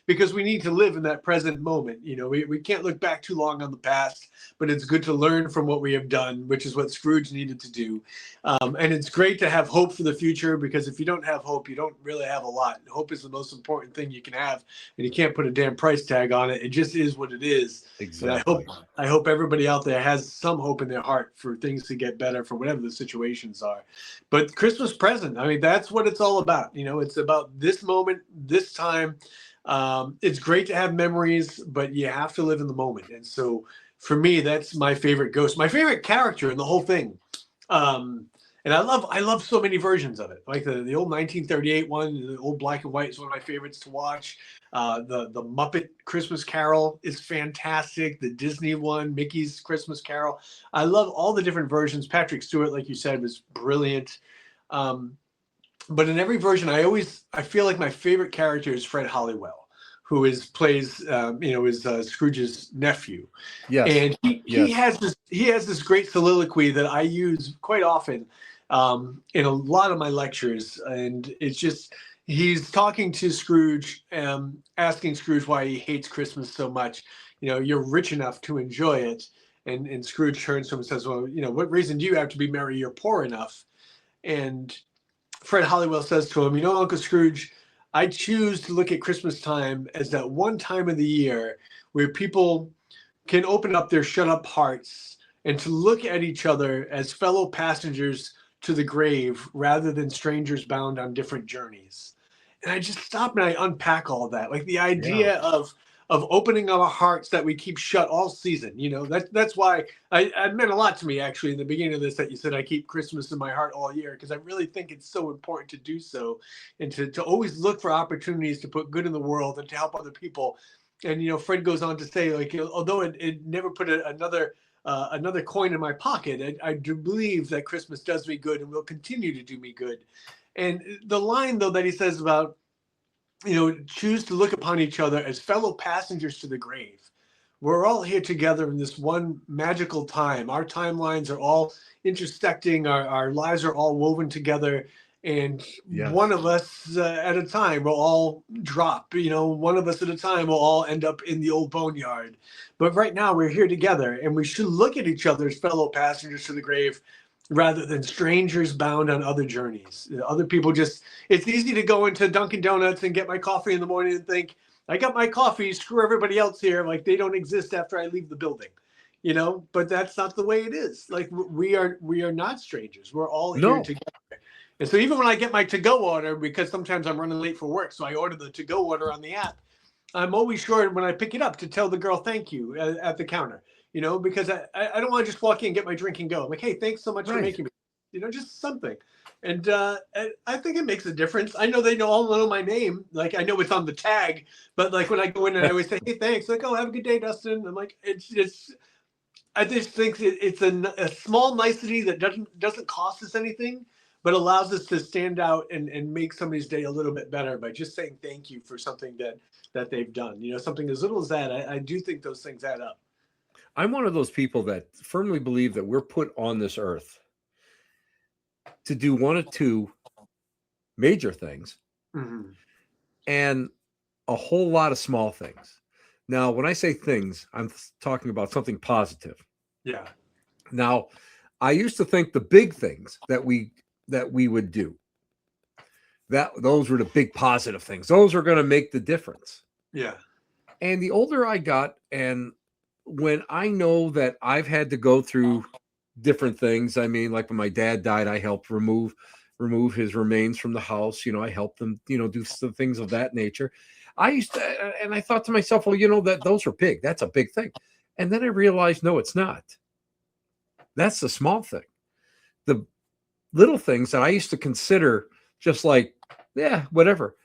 because we need to live in that present moment. We can't look back too long on the past, but it's good to learn from what we have done, which is what Scrooge needed to do. And it's great to have hope for the future, because if you don't have hope, you don't really have a lot. Hope is the most important thing you can have, and you can't put a damn price tag on it. It just is what it is. Exactly. And I hope everybody out there has some hope in their heart for things to get better for whatever the situations are. But Christmas present, I mean, that's what it's all about. It's about this moment, this time. It's great to have memories, but you have to live in the moment. And so for me, that's my favorite ghost, my favorite character in the whole thing. And I love so many versions of it. Like the old 1938 one, the old black and white is one of my favorites to watch. The Muppet Christmas Carol is fantastic. The Disney one, Mickey's Christmas Carol. I love all the different versions. Patrick Stewart, like you said, was brilliant. But in every version, I feel like my favorite character is Fred Halliwell, who plays Scrooge's nephew. Yes. And he has this great soliloquy that I use quite often in a lot of my lectures, and it's just he's talking to Scrooge, asking Scrooge why he hates Christmas so much. You're rich enough to enjoy it, and Scrooge turns to him and says, "Well, what reason do you have to be merry? You're poor enough." And Fred Halliwell says to him, "Uncle Scrooge, I choose to look at Christmas time as that one time of the year where people can open up their shut up hearts and to look at each other as fellow passengers to the grave rather than strangers bound on different journeys." And I just stop and I unpack all that, like the idea of opening our hearts that we keep shut all season. That's why it meant a lot to me, actually, in the beginning of this, that you said I keep Christmas in my heart all year, because I really think it's so important to do so, and to always look for opportunities to put good in the world and to help other people. And Fred goes on to say, like, although it never put another coin in my pocket, I do believe that Christmas does me good and will continue to do me good. And the line, though, that he says about, choose to look upon each other as fellow passengers to the grave. We're all here together in this one magical time. Our timelines are all intersecting. Our lives are all woven together. And one of us at a time will all drop. One of us at a time will all end up in the old boneyard. But right now we're here together, and we should look at each other as fellow passengers to the grave rather than strangers bound on other journeys. Other people it's easy to go into Dunkin' Donuts and get my coffee in the morning and think, I got my coffee, screw everybody else here. Like they don't exist after I leave the building, but that's not the way it is. Like we are not strangers. We're all here together. And so even when I get my to-go order, because sometimes I'm running late for work, so I order the to-go order on the app, I'm always sure when I pick it up to tell the girl thank you at the counter, because I don't want to just walk in, get my drink and go. I'm like, hey, thanks so much for making me, just something. And I think it makes a difference. I know they all know my name. Like, I know it's on the tag, but like when I go in and I always say, hey, thanks. Like, oh, have a good day, Dustin. I'm like, I just think it's a small nicety that doesn't cost us anything, but allows us to stand out and make somebody's day a little bit better by just saying thank you for something that they've done. Something as little as that. I do think those things add up. I'm one of those people that firmly believe that we're put on this earth to do one or two major things and a whole lot of small things. Now, when I say things, I'm talking about something positive. Yeah. Now, I used to think the big things that we would do, that those were the big positive things. Those are going to make the difference. Yeah. And the older I got, and when I know that I've had to go through different things, I mean, like when my dad died, I helped remove his remains from the house. I helped them, do some things of that nature. I used to, and I thought to myself, well, that those are big. That's a big thing. And then I realized, no, it's not. That's the small thing. The little things that I used to consider just like, yeah, whatever,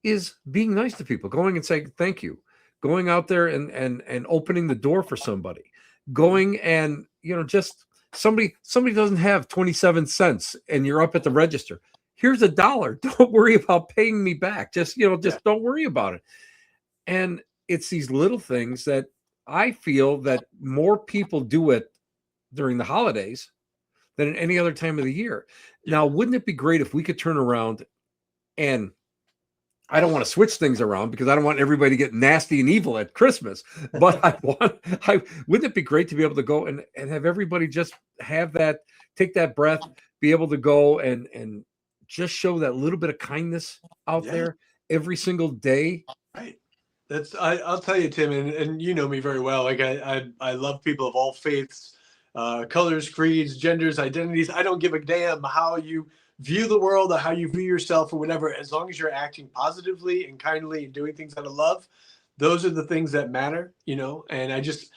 is being nice to people, going and saying thank you, going out there and opening the door for somebody, going and just somebody doesn't have 27 cents and you're up at the register. Here's $1. Don't worry about paying me back. Just don't worry about it. And it's these little things that I feel that more people do it during the holidays than at any other time of the year. Yeah. Now, wouldn't it be great if we could turn around, and I don't want to switch things around because I don't want everybody to get nasty and evil at Christmas, but wouldn't it be great to be able to go and have everybody just have that, take that breath, be able to go and just show that little bit of kindness out there every single day. Right. I'll tell you, Tim, and you know me very well. Like I love people of all faiths, colors, creeds, genders, identities. I don't give a damn how you view the world or how you view yourself or whatever, as long as you're acting positively and kindly and doing things out of love. Those are the things that matter, and I just,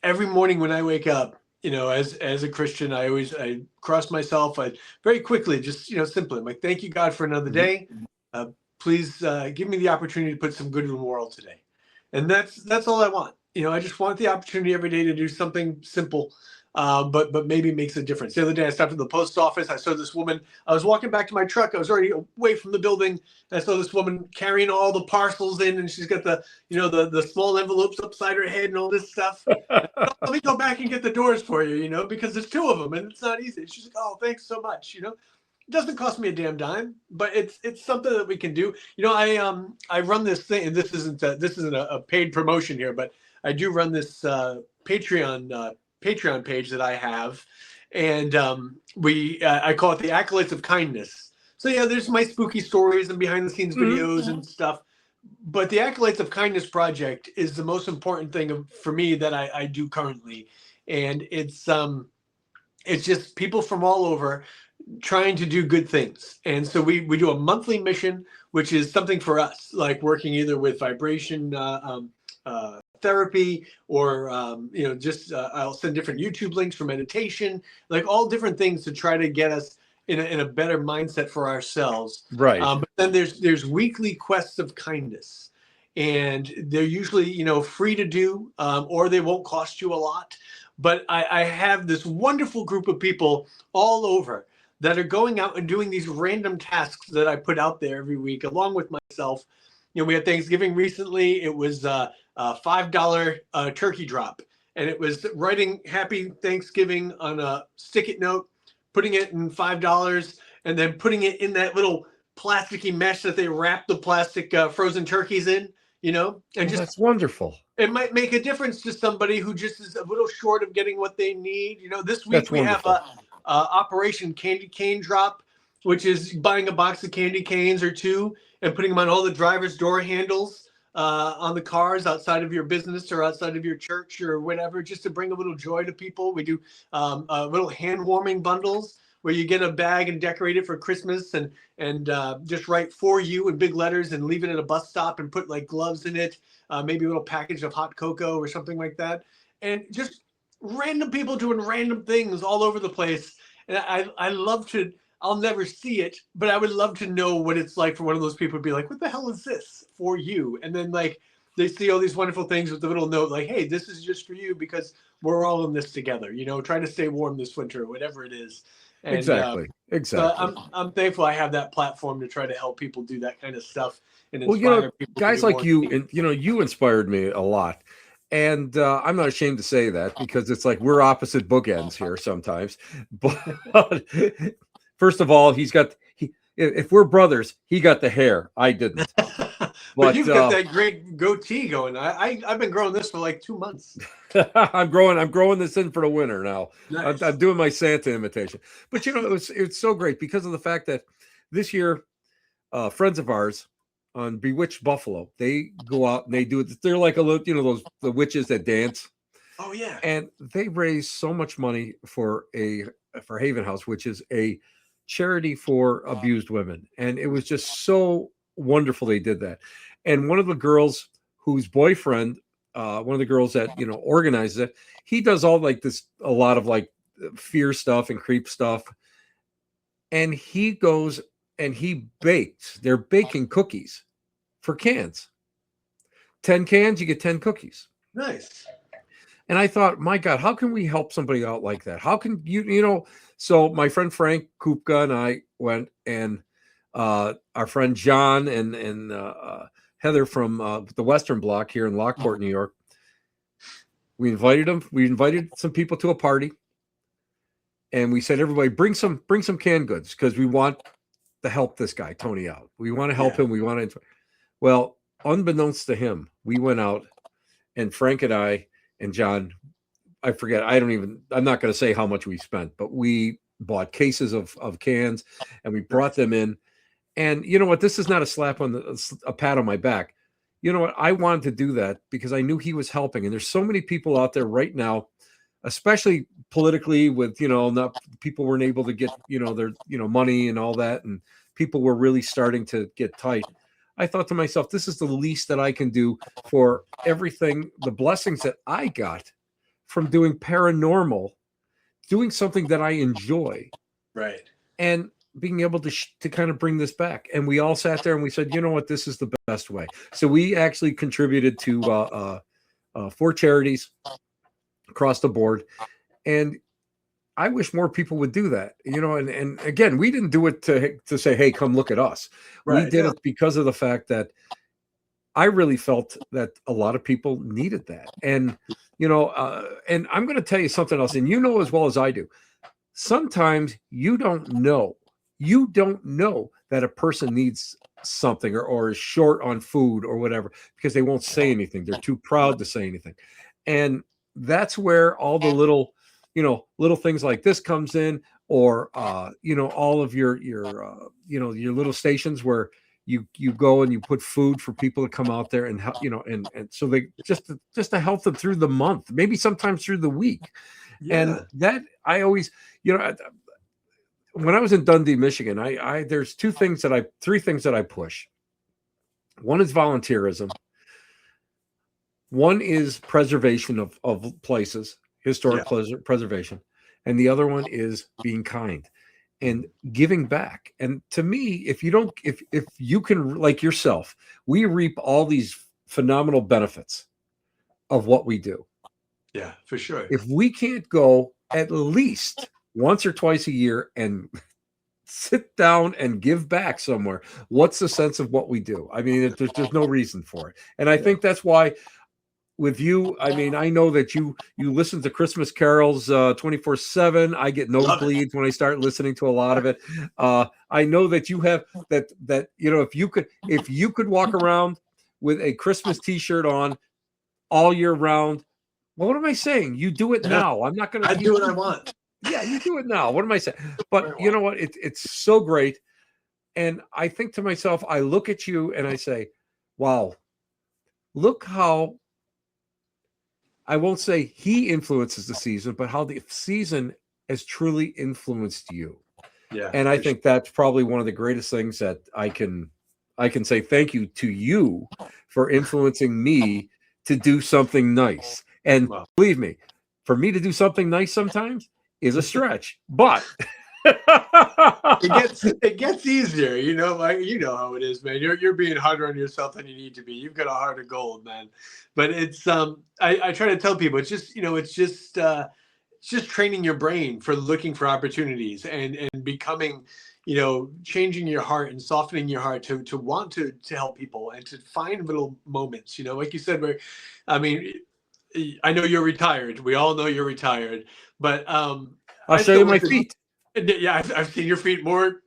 every morning when I wake up, as a Christian, I cross myself. I very quickly just, simply, I'm like, thank you, God, for another day. Please give me the opportunity to put some good in the world today. And that's all I want. I just want the opportunity every day to do something simple, but maybe makes a difference. The other day I stopped at the post office. I saw this woman. I was walking back to my truck. I was already away from the building. And I saw this woman carrying all the parcels in, and she's got the small envelopes upside her head and all this stuff. Let me go back and get the doors for you, because there's 2 of them and it's not easy. She's like, oh, thanks so much. It doesn't cost me a damn dime, but it's something that we can do. I run this thing, and this isn't a paid promotion here, but I do run this Patreon page that I have, and I call it the Acolytes of Kindness. So there's my spooky stories and behind the scenes videos and stuff. But the Acolytes of Kindness project is the most important thing for me that I do currently, and it's just people from all over trying to do good things. And so we do a monthly mission, which is something for us, like working either with vibration therapy, or I'll send different YouTube links for meditation, like all different things to try to get us in a better mindset for ourselves. Right. But then there's weekly quests of kindness, and they're usually free to do, or they won't cost you a lot. But I have this wonderful group of people all over that are going out and doing these random tasks that I put out there every week, along with myself. We had Thanksgiving recently. It was a $5 turkey drop, and it was writing Happy Thanksgiving on a stick-it note, putting it in $5, and then putting it in that little plasticky mesh that they wrap the plastic frozen turkeys in, and that's wonderful. It might make a difference to somebody who just is a little short of getting what they need. This week we have a Operation Candy Cane Drop, which is buying a box of candy canes or 2 and putting them on all the driver's door handles on the cars outside of your business or outside of your church or whatever, just to bring a little joy to people. We do little hand warming bundles where you get a bag and decorate it for Christmas and just write for you in big letters and leave it at a bus stop and put like gloves in it, maybe a little package of hot cocoa or something like that. And just random people doing random things all over the place. And I love to, I'll never see it, but I would love to know what it's like for one of those people to be like, what the hell is this for you? And then like they see all these wonderful things with the little note like, hey, this is just for you because we're all in this together, trying to stay warm this winter or whatever it is. And, exactly. So I'm thankful I have that platform to try to help people do that kind of stuff and inspire people. Guys like you, and you inspired me a lot. And I'm not ashamed to say that because it's like we're opposite bookends here sometimes. But first of all, if we're brothers, he got the hair, I didn't. But you've got that great goatee going. I've been growing this for like 2 months. I'm growing this in for the winter now. Nice. I'm doing my Santa imitation. But it's so great because of the fact that this year, friends of ours on Bewitched Buffalo, they go out and they do it. They're like the witches that dance. Oh yeah. And they raise so much money for Haven House, which is a charity for abused women. And it was just so wonderful they did that. And one of the girls whose boyfriend, one of the girls that organizes it, he does all like this, a lot of like fear stuff and creep stuff. And he goes and he bakes. They're baking cookies for cans. 10 cans, you get 10 cookies. Nice. And I thought, my God, how can we help somebody out like that? How can So my friend Frank Kupka and I went, and our friend John and Heather from the Western Block here in Lockport, New York, we invited them. We invited some people to a party, and we said, everybody, bring some canned goods because we want to help this guy Tony out. We want to help him. We want to. Well, unbeknownst to him, we went out, and Frank and I and John, I forget. I'm not going to say how much we spent, but we bought cases of cans and we brought them in. And you know what? This is not a slap on a pat on my back. You know what? I wanted to do that because I knew he was helping. And there's so many people out there right now, especially politically, with not people weren't able to get their money and all that, and people were really starting to get tight. I thought to myself, this is the least that I can do for everything, the blessings that I got from doing paranormal, doing something that I enjoy. Right. And being able to kind of bring this back. And we all sat there and we said, you know what, this is the best way. So we actually contributed to 4 charities across the board. And I wish more people would do that, and again, we didn't do it to say, hey, come look at us. Right, we did it because of the fact that I really felt that a lot of people needed that. And, and I'm going to tell you something else, and as well as I do, sometimes you don't know that a person needs something or is short on food or whatever, because they won't say anything. They're too proud to say anything. And that's where all the little things like this comes in, or all of your little stations where you go and you put food for people to come out there and help, and so they just to help them through the month, maybe sometimes through the week. And that I always, when I was in Dundee, Michigan, there's 3 things that I push. One is volunteerism. One is preservation of places, historic preservation. And the other one is being kind and giving back. And to me, if you can, like yourself, we reap all these phenomenal benefits of what we do. Yeah, for sure. If we can't go at least once or twice a year and sit down and give back somewhere, what's the sense of what we do? I mean, there's no reason for it. And I think that's why with you, I mean, I know that you listen to Christmas carols 24/7. I get nosebleeds when I start listening to a lot of it. I know that you have that if you could walk around with a Christmas T-shirt on all year round. Well, what am I saying? You do it now. I'm not going to. I do what I want. Yeah, you do it now. What am I saying? But you know what? It's so great. And I think to myself, I look at you and I say, wow, look how, I won't say he influences the season, but how the season has truly influenced you. Yeah. And I think that's probably one of the greatest things that I can say thank you to you for influencing me to do something nice. And believe me, for me to do something nice sometimes is a stretch, but it gets easier, like how it is, man. You're being harder on yourself than you need to be. You've got a heart of gold, man. But it's I try to tell people it's just training your brain for looking for opportunities and becoming, changing your heart and softening your heart to want to help people and to find little moments, like you said, where, I mean, I know you're retired. We all know you're retired, but I'll show you my feet. Yeah, I've seen your feet more.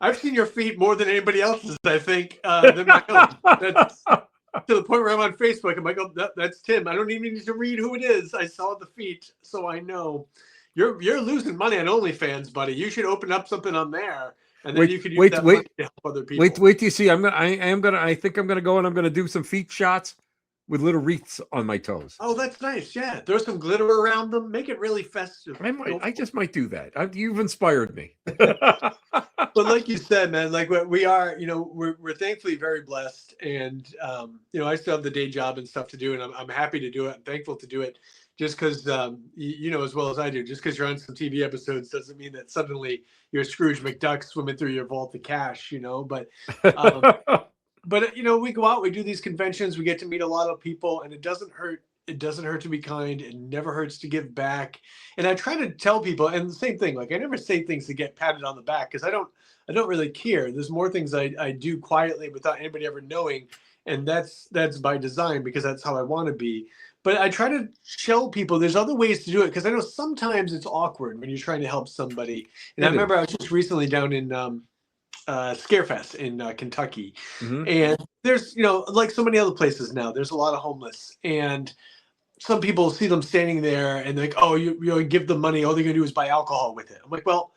I've seen your feet more than anybody else's, I think, than my own. That's to the point where I'm on Facebook. I'm like, oh, that's Tim. I don't even need to read who it is. I saw the feet, so I know. You're losing money on OnlyFans, buddy. You should open up something on there, and then you could use that money to help other people. Wait till you see. I think I'm gonna go and I'm gonna do some feet shots with little wreaths on my toes. Oh, that's nice. Yeah, throw some glitter around them. Make it really festive. I just might do that. You've inspired me. But like you said, man, like we are, we're thankfully very blessed, and I still have the day job and stuff to do, and I'm happy to do it. I'm thankful to do it. Just because, as well as I do, just because you're on some TV episodes doesn't mean that suddenly you're Scrooge McDuck swimming through your vault of cash, But, we go out, we do these conventions, we get to meet a lot of people, and it doesn't hurt. It doesn't hurt to be kind. It never hurts to give back. And I try to tell people, and the same thing, like I never say things to get patted on the back because I don't really care. There's more things I do quietly without anybody ever knowing, and that's by design because that's how I want to be. But I try to show people there's other ways to do it because I know sometimes it's awkward when you're trying to help somebody. And I remember I was just recently down in Scarefest in Kentucky. Mm-hmm. And there's, like so many other places now, there's a lot of homeless. And some people see them standing there and they're like, oh, you give them money. All they're going to do is buy alcohol with it. I'm like, well,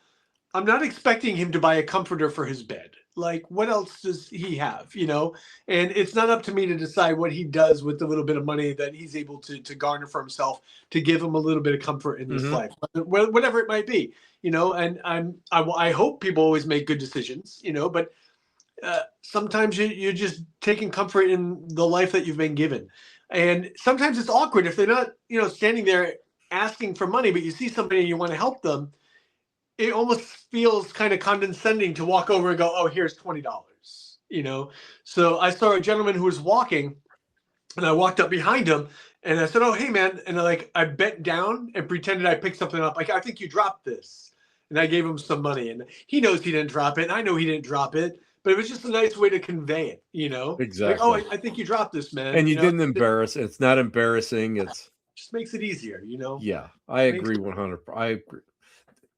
I'm not expecting him to buy a comforter for his bed. Like, what else does he have, And it's not up to me to decide what he does with the little bit of money that he's able to garner for himself to give him a little bit of comfort in this life, whatever it might be, And I hope people always make good decisions, but sometimes you're just taking comfort in the life that you've been given. And sometimes it's awkward if they're not, standing there asking for money, but you see somebody and you want to help them. It almost feels kind of condescending to walk over and go, oh, here's $20, So I saw a gentleman who was walking and I walked up behind him and I said, oh, hey, man. And I bent down and pretended I picked something up. Like, I think you dropped this. And I gave him some money and he knows he didn't drop it. And I know he didn't drop it, but it was just a nice way to convey it, Exactly. Like, oh, I think you dropped this, man. And you didn't embarrass. It's not embarrassing. It's just makes it easier, Yeah, I agree 100%. I agree.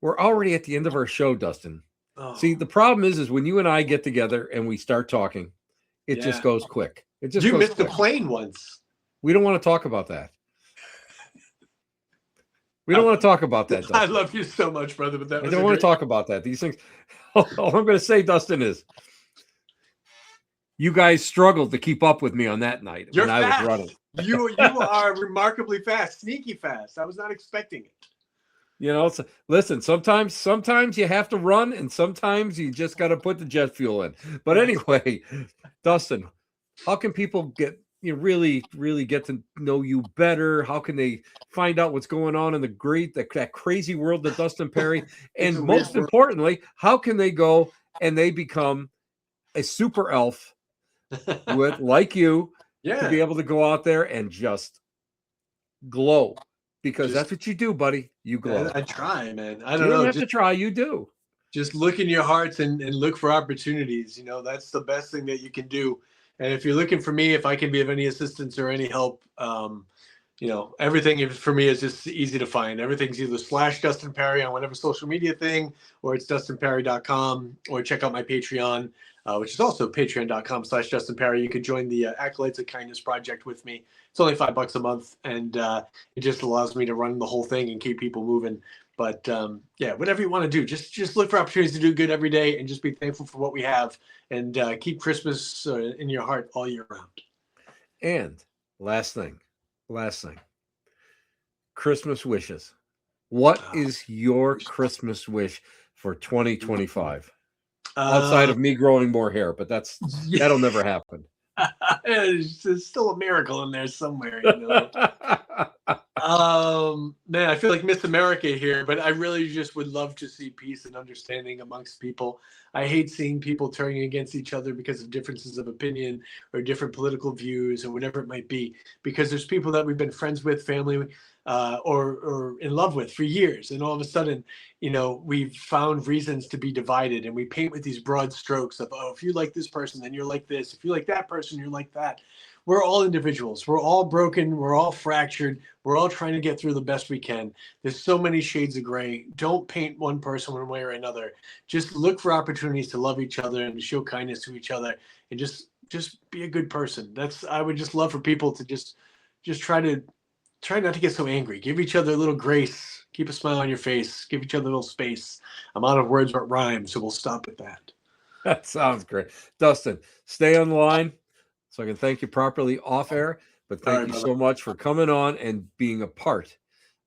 We're already at the end of our show, Dustin. Oh. See, the problem is when you and I get together and we start talking, it just goes quick. You missed the plane once. We don't want to talk about that. We don't want to talk about that, Dustin. I love you so much, brother, but that was I don't want to talk about that. These things. All I'm going to say, Dustin, is you guys struggled to keep up with me on that night when I was running. You are remarkably fast, sneaky fast. I was not expecting it. Listen, sometimes you have to run and sometimes you just got to put the jet fuel in. But anyway, Dustin, how can people really, really get to know you better? How can they find out what's going on in that crazy world of Dustin Pari? And most importantly, how can they go and they become a super elf like you to be able to go out there and just glow? Because that's what you do, buddy. You glow. I try, man. I don't know. You don't have to try. You do. Just look in your hearts and look for opportunities. That's the best thing that you can do. And if you're looking for me, if I can be of any assistance or any help, everything for me is just easy to find. Everything's either /Dustin Pari on whatever social media thing, or it's DustinPari.com, or check out my Patreon, which is also patreon.com/Dustin Pari. You could join the Acolytes of Kindness Project with me. It's only $5 a month, and it just allows me to run the whole thing and keep people moving. But whatever you want to do, just look for opportunities to do good every day and just be thankful for what we have and keep Christmas in your heart all year round. And last thing, Christmas wishes. What is your Christmas wish for 2025? Outside of me growing more hair, but that'll never happen. There's still a miracle in there somewhere, Man, I feel like Miss America here, but I really just would love to see peace and understanding amongst people. I hate seeing people turning against each other because of differences of opinion or different political views or whatever it might be, because there's people that we've been friends with, family, or in love with for years. And all of a sudden, we've found reasons to be divided, and we paint with these broad strokes of, oh, if you like this person, then you're like this. If you like that person, you're like that. we're all individuals. We're all broken. We're all fractured. We're all trying to get through the best we can. There's so many shades of gray. Don't paint one person one way or another. Just look for opportunities to love each other and to show kindness to each other, and just be a good person. I would just love for people to just try not to get so angry. Give each other a little grace. Keep a smile on your face. Give each other a little space. I'm out of words but rhyme, so we'll stop at that. That sounds great. Dustin, stay on the line so I can thank you properly off air. But thank you so much for coming on and being a part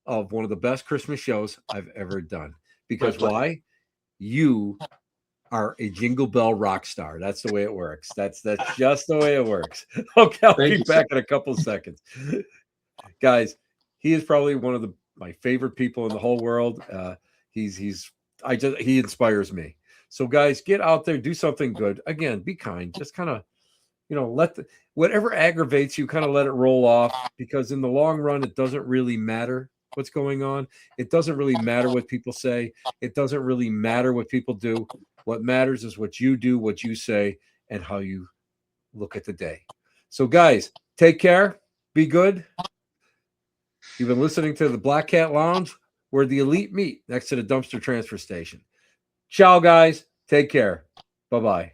of one of the best Christmas shows I've ever done. Because why? You are a Jingle Bell rock star. That's the way it works. That's just the way it works. Okay, I'll be back in a couple of seconds. Guys, he is probably one of my favorite people in the whole world. He inspires me. So guys, get out there, do something good. Again, be kind. Just kind of, let whatever aggravates you, kind of let it roll off, because in the long run, it doesn't really matter what's going on. It doesn't really matter what people say. It doesn't really matter what people do. What matters is what you do, what you say, and how you look at the day. So guys, take care. Be good. You've been listening to the Black Cat Lounge, where the elite meet next to the dumpster transfer station. Ciao, guys. Take care. Bye-bye.